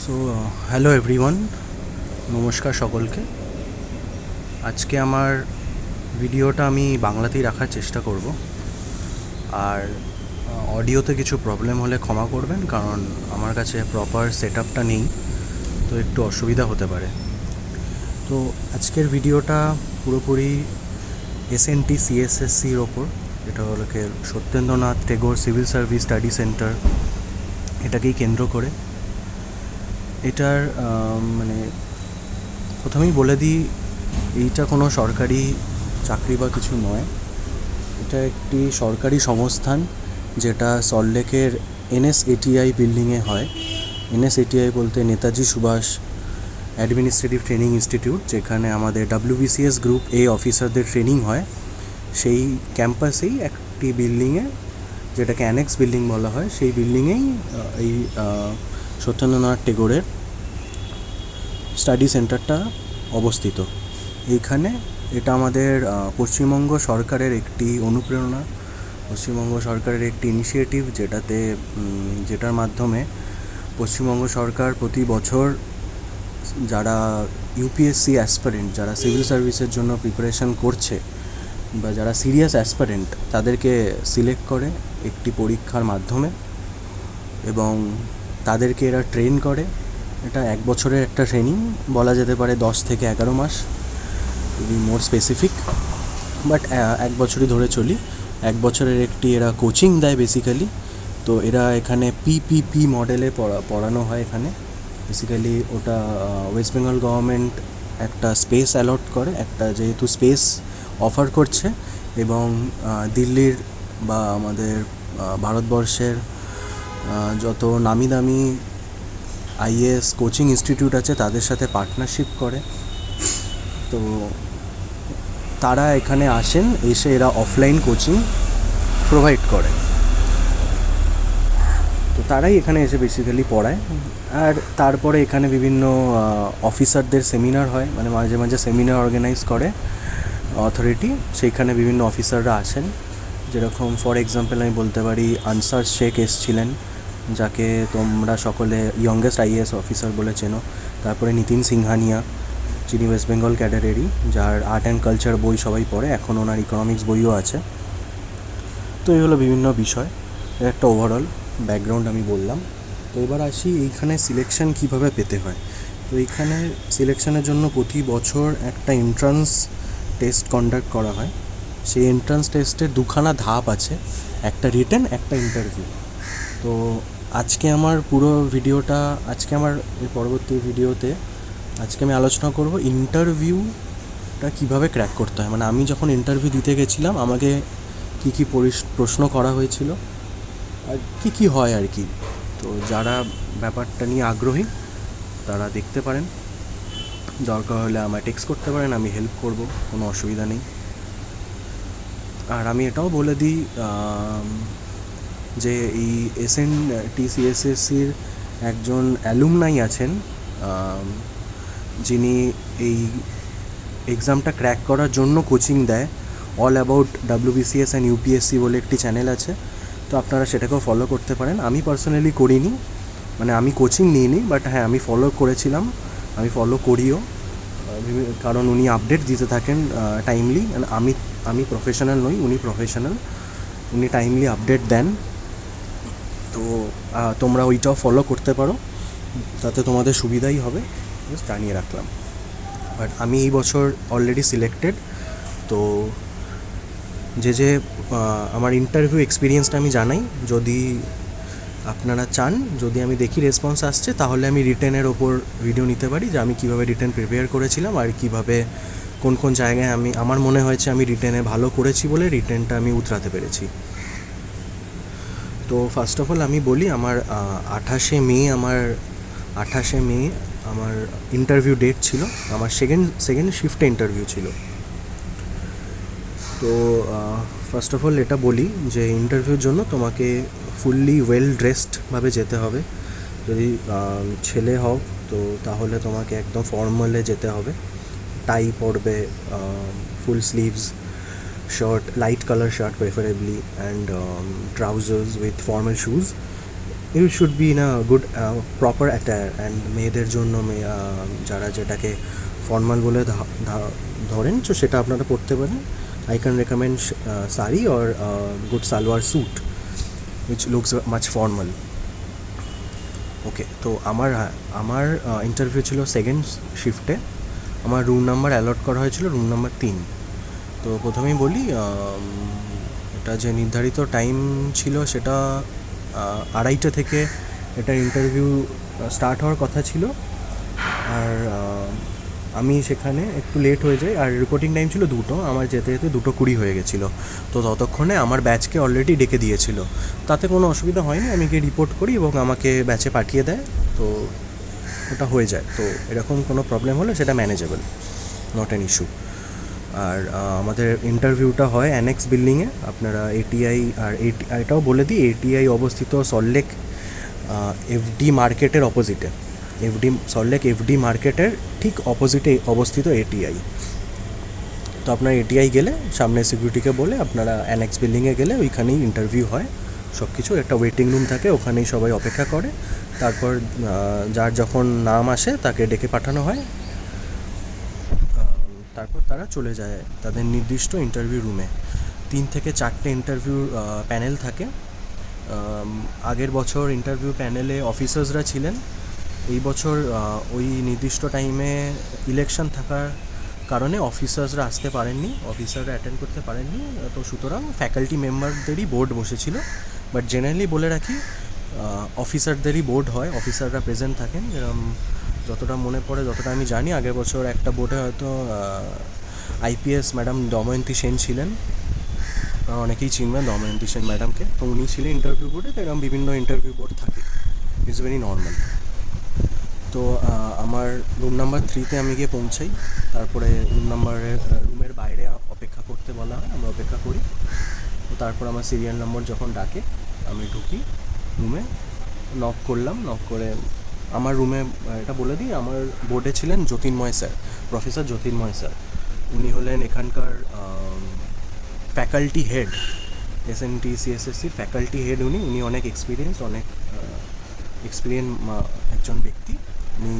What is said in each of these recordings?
So hello everyone, নমস্কার সকলকে। আজকে আমার ভিডিওটা আমি বাংলাতেই রাখার চেষ্টা করব, আর অডিওতে কিছু প্রবলেম হলে ক্ষমা করবেন, কারণ আমার কাছে প্রপার সেট আপটা নেই, তো একটু অসুবিধা হতে পারে। তো আজকের ভিডিওটা পুরোপুরি এসএনটি সিএসএসসির ওপর, এটা হলো Satyendranath Tagore civil service study centre, এটাকেই কেন্দ্র করে। এটার প্রথমেই বলে দিই, এইটা কোনো সরকারি চাকরি বা কিছু নয়। এটা একটি সরকারি সংস্থান, যেটা সল্টলেকের এনএসএটিআই বিল্ডিংয়ে হয়। এনএসএটিআই বলতে Netaji Subhash administrative training institute, যেখানে আমাদের WBCS গ্রুপ এ অফিসারদের ট্রেনিং হয়। সেই ক্যাম্পাসেই একটি বিল্ডিংয়ে, যেটাকে অ্যানেক্স বিল্ডিং বলা হয়, সেই বিল্ডিংয়েই এই সত্যেন্দ্রনাথ টেগোরের স্টাডি সেন্টারটা অবস্থিত। এইখানে এটা আমাদের পশ্চিমবঙ্গ সরকারের একটি অনুপ্রেরণা, পশ্চিমবঙ্গ সরকারের একটি ইনিশিয়েটিভ, যেটার মাধ্যমে পশ্চিমবঙ্গ সরকার প্রতি বছর যারা ইউপিএসসি অ্যাসপারেন্ট, যারা সিভিল সার্ভিসের জন্য প্রিপারেশন করছে বা যারা সিরিয়াস অ্যাসপারেন্ট, তাদেরকে সিলেক্ট করে একটি পরীক্ষার মাধ্যমে, এবং তাদেরকে এরা ট্রেন করে। এটা 1 বছরের একটা ট্রেনিং, বলা যেতে পারে 10 থেকে 11 মাস, to be more specific, but 1 বছরই ধরে চলি। 1 বছরের একটি এরা কোচিং দেয় বেসিক্যালি। তো এরা এখানে পিপিপি মডেলে পড়ানো হয় এখানে। বেসিক্যালি ওটা ওয়েস্ট বেঙ্গল গভর্নমেন্ট একটা স্পেস অ্যালট করে, একটা যেহেতু স্পেস অফার করছে, এবং দিল্লির বা আমাদের ভারতবর্ষের যত নামি দামি আইএএস কোচিং ইনস্টিটিউট আছে, তাদের সাথে পার্টনারশিপ করে। তো তারা এখানে আসেন, এসে এরা অফলাইন কোচিং প্রোভাইড করে। তো তারাই এখানে এসে বেসিক্যালি পড়ায়। আর তারপরে এখানে বিভিন্ন অফিসারদের সেমিনার হয়, মাঝে মাঝে সেমিনার অর্গানাইজ করে অথরিটি, সেইখানে বিভিন্ন অফিসাররা আসেন। যেরকম ফর এক্সাম্পল আমি বলতে পারি, আনসার শেখ এসছিলেন, যাকে তোমরা সকলে ইয়ংগেস্ট আইএএস অফিসার বলে চেনো। তারপরে নিতিন সিংহানিয়া, যিনি ওয়েস্ট বেঙ্গল ক্যাডারেরই, যার আর্ট অ্যান্ড কালচার বই সবাই পড়ে, এখন ওনার ইকোনমিক্স বইও আছে। তো এই হলো বিভিন্ন বিষয়, একটা ওভারঅল ব্যাকগ্রাউন্ড আমি বললাম। তো এবার আসি এইখানে সিলেকশন কিভাবে পেতে হয়। তো এইখানে সিলেকশনের জন্য প্রতি বছর একটা এন্ট্রান্স টেস্ট কন্ডাক্ট করা হয়। সেই এন্ট্রান্স টেস্টের 2খানা ধাপ আছে, একটা রিটেন, একটা ইন্টারভিউ। তো আজকে আমার পুরো ভিডিওটা, এই পরবর্তী ভিডিওতে আজকে আমি আলোচনা করব ইন্টারভিউটা কীভাবে ক্র্যাক করতে হয়। আমি যখন ইন্টারভিউ দিতে গেছিলাম, আমাকে কী কী প্রশ্ন করা হয়েছিল আর কী হয় আর কি। তো যারা ব্যাপারটা নিয়ে আগ্রহী, তারা দেখতে পারেন, দরকার হলে আমায় টেক্সট করতে পারেন, আমি হেল্প করব, কোনো অসুবিধা নেই। আর আমি এটাও বলে দিই যে এই SNTCSSCর একজন অ্যালুমনাই আছেন, যিনি এই এক্সামটা ক্র্যাক করার জন্য কোচিং দেয়। All about WBCS and UPSC বলে একটি চ্যানেল আছে, তো আপনারা সেটাকেও ফলো করতে পারেন। আমি পার্সোনালি করিনি, আমি কোচিং নিইনি, বাট হ্যাঁ, আমি ফলো করেছিলাম, আমি ফলো করিও, কারণ উনি আপডেট দিতে থাকেন টাইমলি। আমি প্রফেশনাল নই, উনি প্রফেশনাল, উনি টাইমলি আপডেট দেন। তো তোমরা ওইটাও ফলো করতে পারো, তাতে তোমাদের সুবিধাই হবে, জানিয়ে রাখলাম। বাট আমি এই বছর অলরেডি সিলেক্টেড। তো যে আমার ইন্টারভিউ এক্সপিরিয়েন্সটা আমি জানাই, যদি আপনারা চান, যদি আমি দেখি রেসপন্স আসছে, তাহলে আমি রিটেনের ওপর ভিডিও নিতে পারি, যে আমি কীভাবে রিটেন প্রিপেয়ার করেছিলাম, আর কীভাবে কোন কোন জায়গায় আমার মনে হয়েছে আমি রিটেনে ভালো করেছি বলে রিটেনটা আমি উতরাতে পেরেছি। তো ফার্স্ট অফ অল আমি বলি, আমার 28শে মে আমার ইন্টারভিউ ডেট ছিল। আমার সেকেন্ড শিফটে ইন্টারভিউ ছিল। তো ফার্স্ট অফ অল এটা বলি যে ইন্টারভিউর জন্য তোমাকে ফুললি ওয়েল ড্রেসডভাবে যেতে হবে। যদি ছেলে হও, তো তাহলে তোমাকে একদম ফর্মালে যেতে হবে, টাই পরবে, full sleeves shirt, light colour shirt preferably, and trousers with formal shoes, you should be in a good proper attire and মেয়েদের জন্য যারা যেটাকে ফর্মাল বলে ধরেন, তো সেটা আপনারা পরতে পারেন। I can recommend sari or good salwar suit which looks much formal. Okay, তো আমার ইন্টারভিউ ছিল সেকেন্ড শিফটে। আমার রুম নাম্বার অ্যালট করা হয়েছিল রুম নাম্বার 3। তো প্রথমেই বলি, এটা যে নির্ধারিত টাইম ছিল সেটা 2:30 থেকে এটা ইন্টারভিউ স্টার্ট হওয়ার কথা ছিল। আর আমি সেখানে একটু লেট হয়ে যাই, আর রিপোর্টিং টাইম ছিল 2টো, আমার যেতে যেতে 2:20 হয়ে গেছিলো। তো ততক্ষণে আমার ব্যাচকে অলরেডি ডেকে দিয়েছিল। তাতে কোনো অসুবিধা হয়নি, আমি গিয়ে রিপোর্ট করি এবং আমাকে ব্যাচে পাঠিয়ে দেয়। তো ওটা হয়ে যায়। তো এরকম কোনো প্রবলেম হলে সেটা ম্যানেজেবল, নট অ্যান ইস্যু। আর আমাদের ইন্টারভিউটা হয় অ্যানেক্স বিল্ডিংয়ে। আপনারা এটিআই, আর এটাও বলে দিই, এটিআই অবস্থিত সল্টলেক এফডি মার্কেটের অপোজিটে। সল্টলেক এফডি মার্কেটের ঠিক অপোজিটে অবস্থিত এটিআই। তো আপনার এটিআই গেলে সামনে সিকিউরিটিকে বলে আপনারা অ্যানেক্স বিল্ডিংয়ে গেলে ওইখানেই ইন্টারভিউ হয়। সব কিছু একটা ওয়েটিং রুম থাকে, ওখানেই সবাই অপেক্ষা করে। তারপর যার যখন নাম আসে তাকে ডেকে পাঠানো হয়। তারপর তারা চলে যায় তাদের নির্দিষ্ট ইন্টারভিউ রুমে। 3 থেকে 4টে ইন্টারভিউ প্যানেল থাকে। আগের বছর ইন্টারভিউ প্যানেলে অফিসার্সরা ছিলেন। এই বছর ওই নির্দিষ্ট টাইমে ইলেকশন থাকার কারণে অফিসার্সরা আসতে পারেননি, অফিসাররা অ্যাটেন্ড করতে পারেননি। তো সুতরাং ফ্যাকাল্টি মেম্বারদেরই বোর্ড বসেছিল। বাট জেনারেলি বলে রাখি, অফিসারদেরই বোর্ড হয়, অফিসাররা প্রেজেন্ট থাকেন। এরকম যতটা মনে পড়ে, যতটা আমি জানি, আগের বছর একটা বোর্ডে হয়তো আইপিএস ম্যাডাম দময়ন্তী সেন ছিলেন। অনেকেই চিনবেন দময়ন্তী সেন ম্যাডামকে। তো উনি ছিলেন ইন্টারভিউ বোর্ডে। তো এরকম বিভিন্ন ইন্টারভিউ বোর্ড থাকে, ইটস ভেরি নর্মাল। তো আমার রুম নাম্বার 3তে আমি গিয়ে পৌঁছাই। তারপরে রুমের বাইরে অপেক্ষা করতে বলা হয়, আমরা অপেক্ষা করি। তো তারপর আমার সিরিয়াল নম্বর যখন ডাকে আমি ঢুকি রুমে, নক করলাম। নক করে আমার রুমে, এটা বলে দিই, আমার বোর্ডে ছিলেন Jyotirmoy sir, professor Jyotirmoy sir. উনি হলেন এখানকার ফ্যাকাল্টি হেড, এসএনটি সিএসএসসির ফ্যাকাল্টি হেড। উনি অনেক এক্সপিরিয়েন্স একজন ব্যক্তি। উনি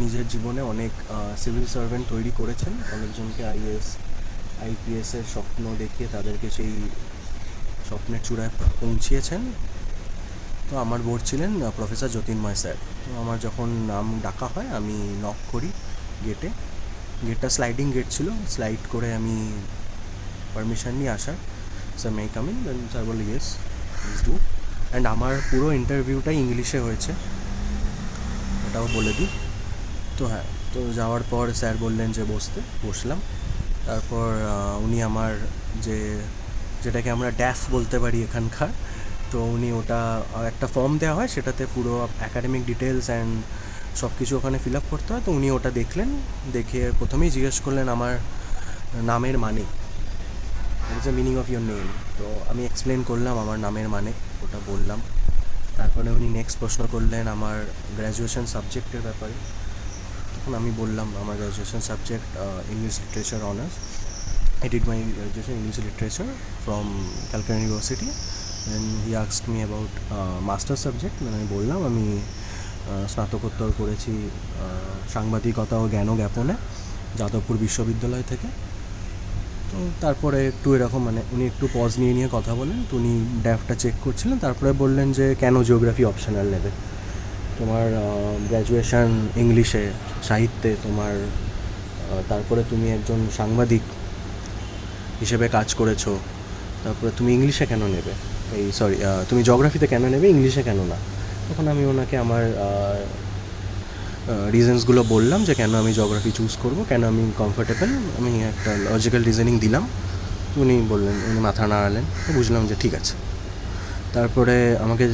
নিজের জীবনে অনেক সিভিল সার্ভেন্ট তৈরি করেছেন, অনেকজনকে আইএএস আইপিএসের স্বপ্ন দেখিয়ে তাদেরকে সেই স্বপ্নের চূড়ায় পৌঁছিয়েছেন। তো আমার বোর্ড ছিলেন প্রফেসর জ্যোতির্ময় স্যার। তো আমার যখন নাম ডাকা হয় আমি নক করি গেটটা স্লাইডিং গেট ছিল, স্লাইড করে আমি পারমিশন নিয়ে আসার, sir may come in? Then sir বলে ইয়েস প্লিজ ডু। অ্যান্ড আমার পুরো ইন্টারভিউটাই ইংলিশে হয়েছে, এটাও বলে দিই। তো হ্যাঁ, তো যাওয়ার পর স্যার বললেন যে বসলাম। তারপর উনি আমার যেটাকে আমরা ড্যাফ বলতে পারি এখানকার, তো উনি ওটা একটা ফর্ম দেওয়া হয়, সেটাতে পুরো অ্যাকাডেমিক ডিটেলস অ্যান্ড সব কিছু ওখানে ফিল আপ করতে হয়। তো উনি ওটা দেখলেন, দেখে প্রথমেই জিজ্ঞেস করলেন আমার নামের মানে, what is the meaning of your name. তো আমি এক্সপ্লেন করলাম আমার নামের মানে, ওটা বললাম। তারপরে উনি নেক্সট প্রশ্ন করলেন আমার গ্র্যাজুয়েশন সাবজেক্টের ব্যাপারে। তখন আমি বললাম আমার graduation subject English literature honours. I did my graduation in English literature from Calcutta University. And he asked me about master subject. আমি বললাম আমি স্নাতকোত্তর করেছি সাংবাদিকতা ও জ্ঞান জ্ঞাপনে যাদবপুর বিশ্ববিদ্যালয় থেকে। তো তারপরে একটু এরকম উনি একটু পজ নিয়ে কথা বলেন। তো উনি ড্যাফটা চেক করছিলেন, তারপরে বললেন যে কেন জিওগ্রাফি অপশনাল নেবে, তোমার গ্র্যাজুয়েশন ইংলিশে সাহিত্যে, তোমার তারপরে তুমি একজন সাংবাদিক হিসেবে কাজ করেছো, তারপরে তুমি ইংলিশে কেন নেবে, তুমি জিওগ্রাফিতে কেন নেবে, ইংলিশে কেন না? তখন আমি ওনাকে আমার রিজনসগুলো বললাম যে কেন আমি জিওগ্রাফি চুজ করব, কেন আমি কমফোর্টেবল, আমি একটা লজিক্যাল রিজনিং দিলাম। উনি মাথা নাড়ালেন, বুঝলাম যে ঠিক আছে। তারপরে আমাকে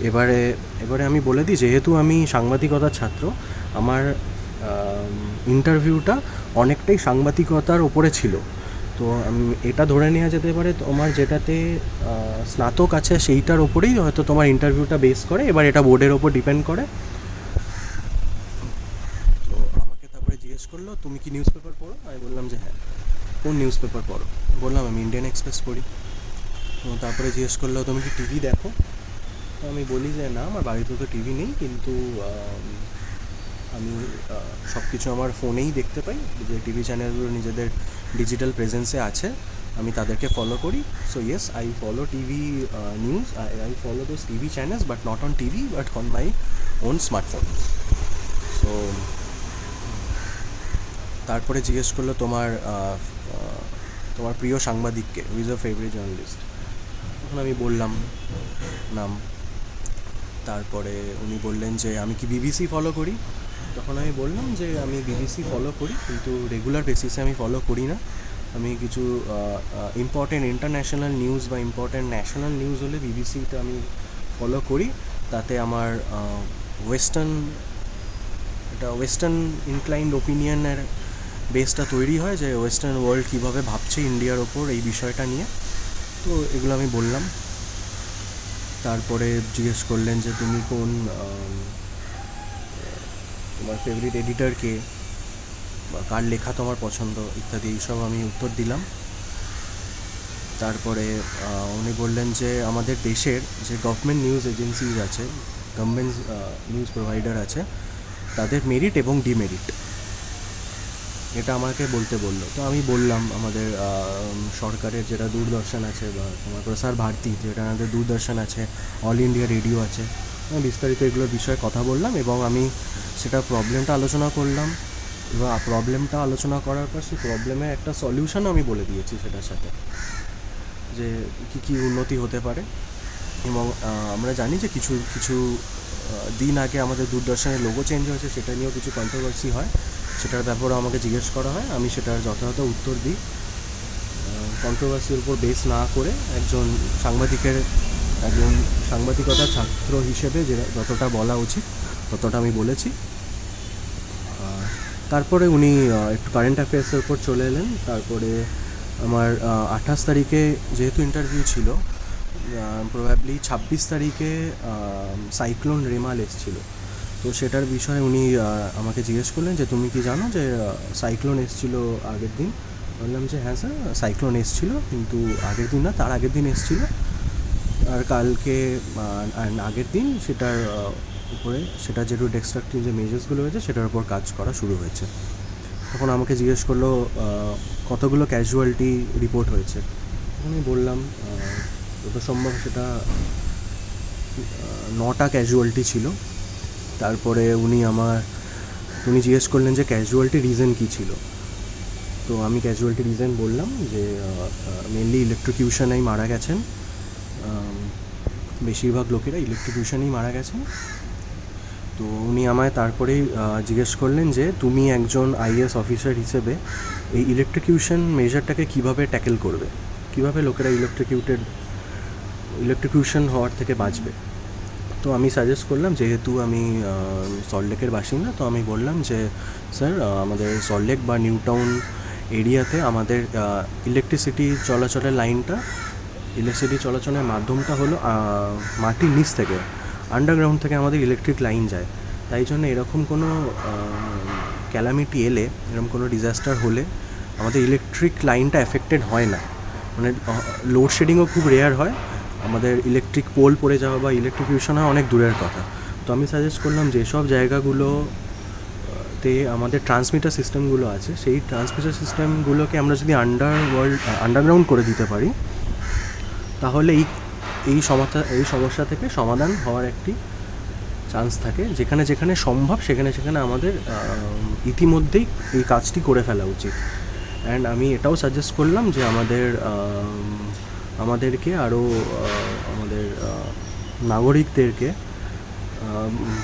এবারে আমি বলে দিই, যেহেতু আমি সাংবাদিকতার ছাত্র, আমার ইন্টারভিউটা অনেকটাই সাংবাদিকতার ওপরে ছিল। তো এটা ধরে নেওয়া যেতে পারে তোমার যেটাতে স্নাতক আছে সেইটার ওপরেই হয়তো তোমার ইন্টারভিউটা বেস করে। এবার এটা বোর্ডের ওপর ডিপেন্ড করে। তো আমাকে তারপরে জিজ্ঞেস করলো তুমি কি নিউজ পেপার পড়ো? আমি বললাম যে হ্যাঁ। কোন নিউজ পেপার পড়ো? বললাম আমি ইন্ডিয়ান এক্সপ্রেস পড়ি। তো তারপরে জিজ্ঞেস করলো তুমি কি টিভি দেখো? তো আমি বলি যে না, আমার বাড়িতে তো টিভি নেই, কিন্তু আমি সব কিছু আমার ফোনেই দেখতে পাই। যে টিভি চ্যানেলগুলো নিজেদের ডিজিটাল প্রেজেন্সে আছে, আমি তাদেরকে ফলো করি। So yes, I follow TV news, I follow those TV channels, but not on TV, but on my own smartphone. So তারপরে জিজ্ঞেস করলো তোমার প্রিয় সাংবাদিককে, who is a favourite journalist. তখন আমি বললাম নাম। তারপরে উনি বললেন যে আমি কি বিবিসি ফলো করি? তখন আমি বললাম যে আমি বিবিসি ফলো করি, কিন্তু রেগুলার বেসিসে আমি ফলো করি না। আমি কিছু ইম্পর্টেন্ট ইন্টারন্যাশনাল নিউজ বা ইম্পর্টেন্ট ন্যাশনাল নিউজ হলে বিবিসিটা আমি ফলো করি। তাতে আমার ওয়েস্টার্ন ইনক্লাইন্ড ওপিনিয়নের বেসটা তৈরি হয়, যে ওয়েস্টার্ন ওয়ার্ল্ড কীভাবে ভাবছে ইন্ডিয়ার ওপর এই বিষয়টা নিয়ে। তো এগুলো আমি বললাম। তারপরে জিজ্ঞেস করলেন যে তুমি তোমার ফেভারিট এডিটর কে, বা কার লেখা তোমার পছন্দ, ইত্যাদি এইসব আমি উত্তর দিলাম। তারপরে উনি বললেন যে আমাদের দেশের যে গভর্নমেন্ট নিউজ এজেন্সিজ আছে, গভর্নমেন্ট নিউজ প্রোভাইডার আছে, তাদের মেরিট এবং ডিমেরিট এটা আমাকে বলতে বললো। তো আমি বললাম আমাদের সরকারের যেটা দূরদর্শন আছে, বা তোমার প্রসার ভারতী যেটা আমাদের দূরদর্শন আছে, অল ইন্ডিয়া রেডিও আছে, আমি বিস্তারিত এগুলোর বিষয়ে কথা বললাম, এবং আমি সেটা প্রবলেমটা আলোচনা করলাম। এবং প্রবলেমটা আলোচনা করার পর সেই প্রবলেমের একটা সলিউশনও আমি বলে দিয়েছি সেটার সাথে, যে কী কী উন্নতি হতে পারে। এবং আমরা জানি যে কিছু কিছু দিন আগে আমাদের দূরদর্শনের লোগো চেঞ্জ হয়েছে, সেটা নিয়েও কিছু কন্ট্রোভার্সি হয়। সেটার ব্যাপারেও আমাকে জিজ্ঞেস করা হয়, আমি সেটার যথাযথ উত্তর দিই। কন্ট্রোভার্সির উপর বেস না করে একজন সাংবাদিকতার ছাত্র হিসেবে যে যতটা বলা উচিত ততটা আমি বলেছি। তারপরে উনি একটু কারেন্ট অ্যাফেয়ার্সের উপর চলে এলেন। তারপরে আমার 28 তারিখে যেহেতু ইন্টারভিউ ছিল, প্রবাবলি 26 তারিখে সাইক্লোন রেমাল এসেছিলো। তো সেটার বিষয়ে উনি আমাকে জিজ্ঞেস করলেন যে তুমি কি জানো যে সাইক্লোন এসেছিলো আগের দিন? বললাম যে হ্যাঁ স্যার, সাইক্লোন এসেছিলো, কিন্তু আগের দিন না, তার আগের দিন এসেছিলো। আর কালকে আগের দিন সেটার উপরে, সেটা যেটু ডেস্ট্রাকটিভ যে মেজার্সগুলো হয়েছে সেটার উপর কাজ করা শুরু হয়েছে। তখন আমাকে জিজ্ঞেস করলো কতগুলো ক্যাজুয়ালিটি রিপোর্ট হয়েছে। তখন আমি বললাম যত সম্ভব সেটা 9টা ক্যাজুয়ালিটি ছিল। তারপরে উনি জিজ্ঞেস করলেন যে ক্যাজুয়ালিটি রিজন কী ছিল। তো আমি ক্যাজুয়ালিটি রিজন বললাম যে মেনলি ইলেকট্রিকিউশনেই মারা গেছেন, বেশিরভাগ লোকেরা ইলেকট্রিকিউশনেই মারা গেছেন। তো উনি আমায় তারপরেই জিজ্ঞেস করলেন যে তুমি একজন আইএএস অফিসার হিসেবে এই ইলেকট্রিকিউশন মেজারটাকে কীভাবে ট্যাকেল করবে, কীভাবে লোকেরা ইলেকট্রিকিউশন হওয়ার থেকে বাঁচবে। তো আমি সাজেস্ট করলাম, যেহেতু আমি সল্টলেকের বাসিন্দা, তো আমি বললাম যে স্যার আমাদের সল্টলেক বা নিউ টাউন এরিয়াতে আমাদের ইলেকট্রিসিটি চলাচলের মাধ্যমটা হলো মাটির নিচ থেকে, আন্ডারগ্রাউন্ড থেকে আমাদের ইলেকট্রিক লাইন যায়। তাই জন্য এরকম কোনো ক্যালামিটি এলে, এরকম কোনো ডিজাস্টার হলে আমাদের ইলেকট্রিক লাইনটা এফেক্টেড হয় না। মানে লোডশেডিংও খুব রেয়ার হয়, আমাদের ইলেকট্রিক পোল পড়ে যাওয়া বা ইলেকট্রিকিউশন হয় অনেক দূরের কথা। তো আমি সাজেস্ট করলাম যেসব জায়গাগুলোতে আমাদের ট্রান্সমিটার সিস্টেমগুলো আছে, সেই ট্রান্সমিটার সিস্টেমগুলোকে আমরা যদি আন্ডারগ্রাউন্ড করে দিতে পারি, তাহলে এই সমস্যা থেকে সমাধান হওয়ার একটি চান্স থাকে। যেখানে যেখানে সম্ভব সেখানে সেখানে আমাদের ইতিমধ্যেই এই কাজটি করে ফেলা উচিত। অ্যান্ড আমি এটাও সাজেস্ট করলাম যে আমাদেরকে আরও আমাদের নাগরিকদেরকে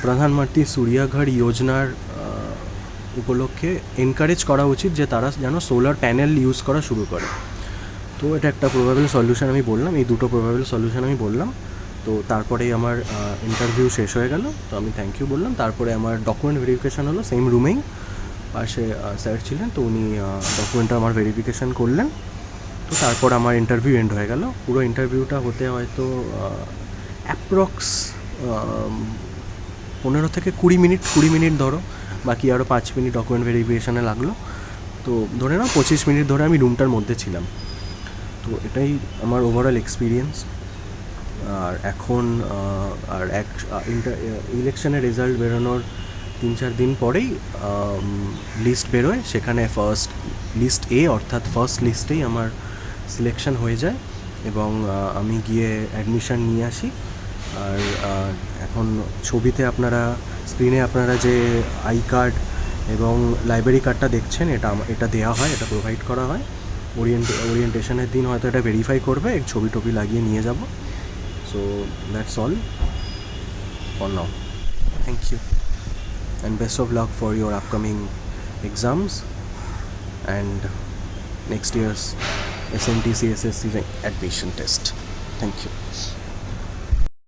প্রধানমন্ত্রী সূর্যঘর যোজনার উপলক্ষে এনকারেজ করা উচিত যে তারা যেন সোলার প্যানেল ইউজ করা শুরু করে। তো এটা একটা প্রবাবল সলিউশন আমি বললাম, এই দুটো প্রবাবল সলিউশন আমি বললাম। তো তারপরেই আমার ইন্টারভিউ শেষ হয়ে গেল। তো আমি থ্যাংক ইউ বললাম। তারপরে আমার ডকুমেন্ট ভেরিফিকেশান হলো সেম রুমেই, পাশে স্যার ছিলেন। তো উনি ডকুমেন্টটা আমার ভেরিফিকেশান করলেন। তো তারপর আমার ইন্টারভিউ এন্ড হয়ে গেল। পুরো ইন্টারভিউটা হতে হয়তো অ্যাপ্রক্স 15 থেকে 20 মিনিট ধরো, বাকি আরও 5 মিনিট ডকুমেন্ট ভেরিফিকেশানে লাগলো। তো ধরে নাও 25 মিনিট ধরে আমি রুমটার মধ্যে ছিলাম। তো এটাই আমার ওভারঅল এক্সপিরিয়েন্স। আর এখন ইলেকশনের রেজাল্ট বেরোনোর 3-4 দিন পরেই লিস্ট বেরোয়, সেখানে ফার্স্ট লিস্ট এ অর্থাৎ ফার্স্ট লিস্টেই আমার সিলেকশন হয়ে যায় এবং আমি গিয়ে অ্যাডমিশন নিয়ে আসি। আর এখন ছবিতে স্ক্রিনে আপনারা যে আই কার্ড এবং লাইব্রেরি কার্ডটা দেখছেন, এটা দেওয়া হয়, এটা প্রোভাইড করা হয়। ওরিয়েন্টেশনের দিন হয়তো এটা ভেরিফাই করবে, ছবি টবি লাগিয়ে নিয়ে যাব। So that's all for now. Thank you and best of luck for your upcoming exams and next year's SMT CSSC admission test. Thank you.